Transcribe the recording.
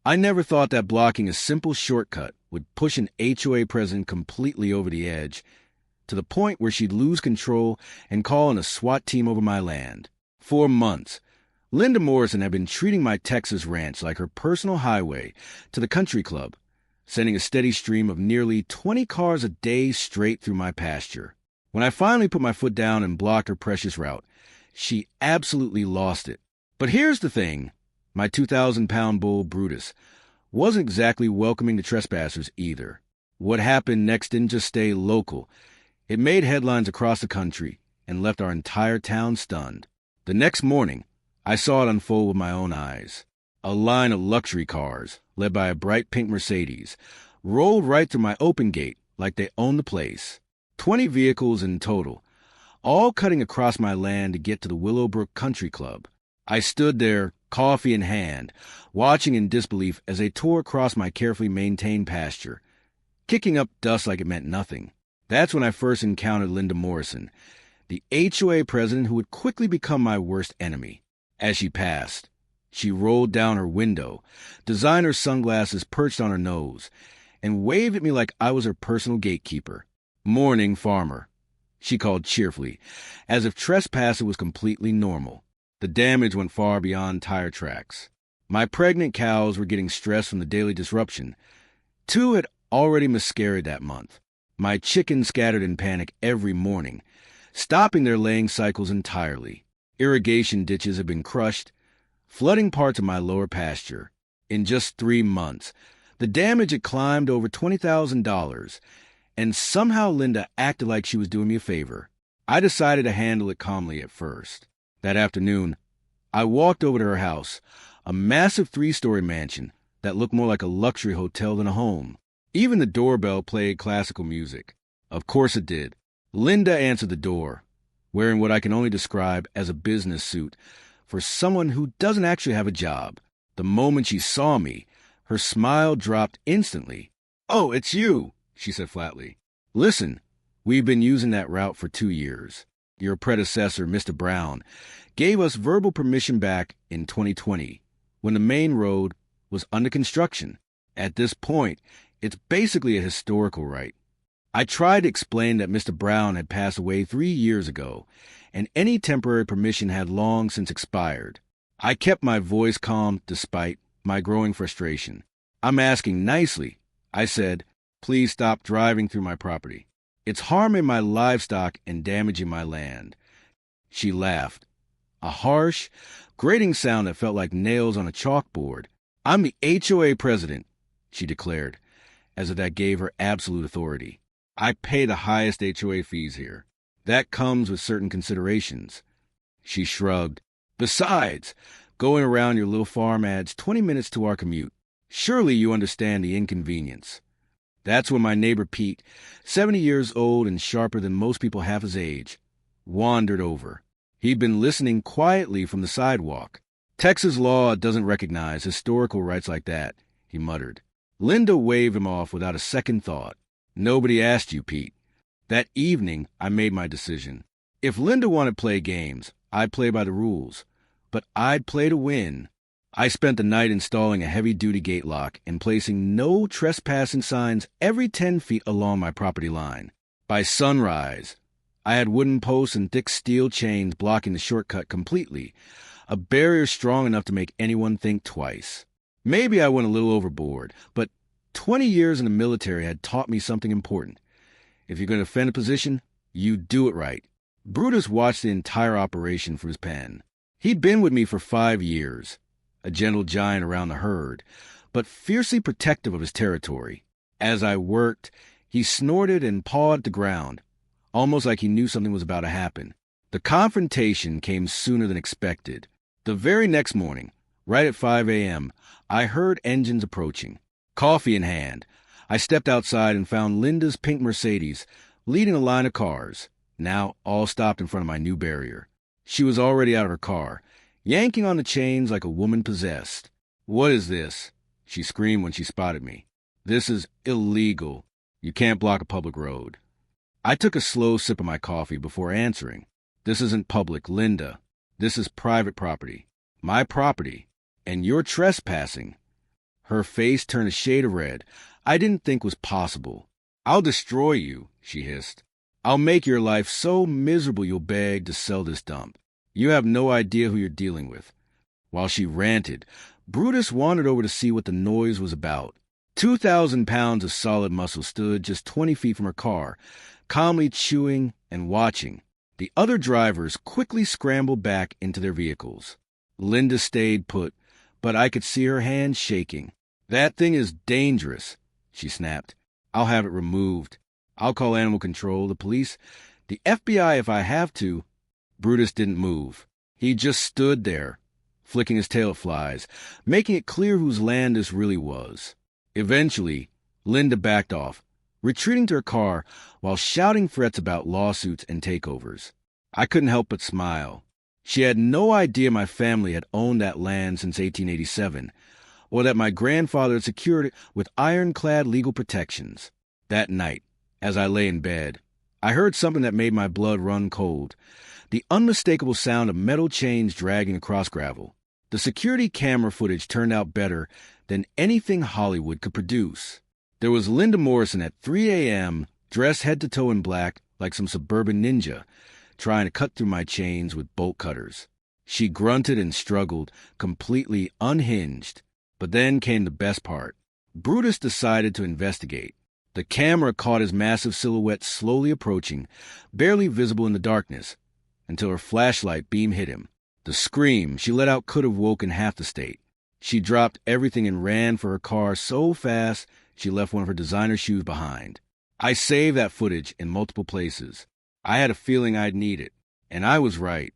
I never thought that blocking a simple shortcut would push an HOA president completely over the edge, to the point where she'd lose control and call in a SWAT team over my land. For months, Linda Morrison had been treating my Texas ranch like her personal highway to the country club, sending a steady stream of nearly 20 cars a day straight through my pasture. When I finally put my foot down and blocked her precious route, she absolutely lost it. But here's the thing. My 2,000-pound bull, Brutus, wasn't exactly welcoming to trespassers either. What happened next didn't just stay local. It made headlines across the country and left our entire town stunned. The next morning, I saw it unfold with my own eyes. A line of luxury cars, led by a bright pink Mercedes, rolled right through my open gate like they owned the place. 20 vehicles in total, all cutting across my land to get to the Willowbrook Country Club. I stood there, coffee in hand, watching in disbelief as they tore across my carefully maintained pasture, kicking up dust like it meant nothing. That's when I first encountered Linda Morrison, the HOA president who would quickly become my worst enemy. As she passed, she rolled down her window, designer sunglasses perched on her nose, and waved at me like I was her personal gatekeeper. "Morning, farmer," she called cheerfully, as if trespassing was completely normal. The damage went far beyond tire tracks. My pregnant cows were getting stressed from the daily disruption. 2 had already miscarried that month. My chickens scattered in panic every morning, stopping their laying cycles entirely. Irrigation ditches had been crushed, flooding parts of my lower pasture. In just 3 months, the damage had climbed over $20,000, and somehow Linda acted like she was doing me a favor. I decided to handle it calmly at first. That afternoon, I walked over to her house, a massive 3-story mansion that looked more like a luxury hotel than a home. Even the doorbell played classical music. Of course it did. Linda answered the door, wearing what I can only describe as a business suit for someone who doesn't actually have a job. The moment she saw me, her smile dropped instantly. "Oh, it's you," she said flatly. "Listen, we've been using that route for 2 years. Your predecessor, Mr. Brown, gave us verbal permission back in 2020 when the main road was under construction. At this point, it's basically a historical right. I tried to explain that Mr. Brown had passed away 3 years ago, and any temporary permission had long since expired. I kept my voice calm despite my growing frustration. I'm asking nicely. I said, please stop driving through my property. It's harming my livestock and damaging my land. She laughed, a harsh, grating sound that felt like nails on a chalkboard. I'm the HOA president, she declared, as if that gave her absolute authority. I pay the highest HOA fees here. That comes with certain considerations. She shrugged. Besides, going around your little farm adds 20 minutes to our commute. Surely you understand the inconvenience. That's when my neighbor Pete, 70 years old and sharper than most people half his age, wandered over. He'd been listening quietly from the sidewalk. Texas law doesn't recognize historical rights like that, he muttered. Linda waved him off without a second thought. Nobody asked you, Pete. That evening, I made my decision. If Linda wanted to play games, I'd play by the rules. But I'd play to win. I spent the night installing a heavy-duty gate lock and placing no trespassing signs every 10 feet along my property line. By sunrise, I had wooden posts and thick steel chains blocking the shortcut completely, a barrier strong enough to make anyone think twice. Maybe I went a little overboard, but 20 years in the military had taught me something important. If you're going to defend a position, you do it right. Brutus watched the entire operation from his pen. He'd been with me for 5 years, a gentle giant around the herd, but fiercely protective of his territory. As I worked, he snorted and pawed at the ground, almost like he knew something was about to happen. The confrontation came sooner than expected. The very next morning, right at 5 a.m., I heard engines approaching. Coffee in hand, I stepped outside and found Linda's pink Mercedes leading a line of cars, now all stopped in front of my new barrier. She was already out of her car, yanking on the chains like a woman possessed. What is this? She screamed when she spotted me. This is illegal. You can't block a public road. I took a slow sip of my coffee before answering. This isn't public, Linda. This is private property. My property. And you're trespassing. Her face turned a shade of red I didn't think was possible. "I'll destroy you," she hissed. "I'll make your life so miserable you'll beg to sell this dump. You have no idea who you're dealing with." While she ranted, Brutus wandered over to see what the noise was about. 2,000 pounds of solid muscle stood just 20 feet from her car, calmly chewing and watching. The other drivers quickly scrambled back into their vehicles. Linda stayed put, but I could see her hands shaking. "That thing is dangerous," she snapped. "I'll have it removed. I'll call animal control, the police, the FBI if I have to." Brutus didn't move. He just stood there, flicking his tail at flies, making it clear whose land this really was. Eventually, Linda backed off, retreating to her car while shouting threats about lawsuits and takeovers. I couldn't help but smile. She had no idea my family had owned that land since 1887, or that my grandfather had secured it with ironclad legal protections. That night, as I lay in bed, I heard something that made my blood run cold. The unmistakable sound of metal chains dragging across gravel. The security camera footage turned out better than anything Hollywood could produce. There was Linda Morrison at 3 a.m., dressed head to toe in black like some suburban ninja, trying to cut through my chains with bolt cutters. She grunted and struggled, completely unhinged. But then came the best part. Brutus decided to investigate. The camera caught his massive silhouette slowly approaching, barely visible in the darkness, until her flashlight beam hit him. The scream she let out could have woken half the state. She dropped everything and ran for her car so fast she left one of her designer shoes behind. I saved that footage in multiple places. I had a feeling I'd need it, and I was right.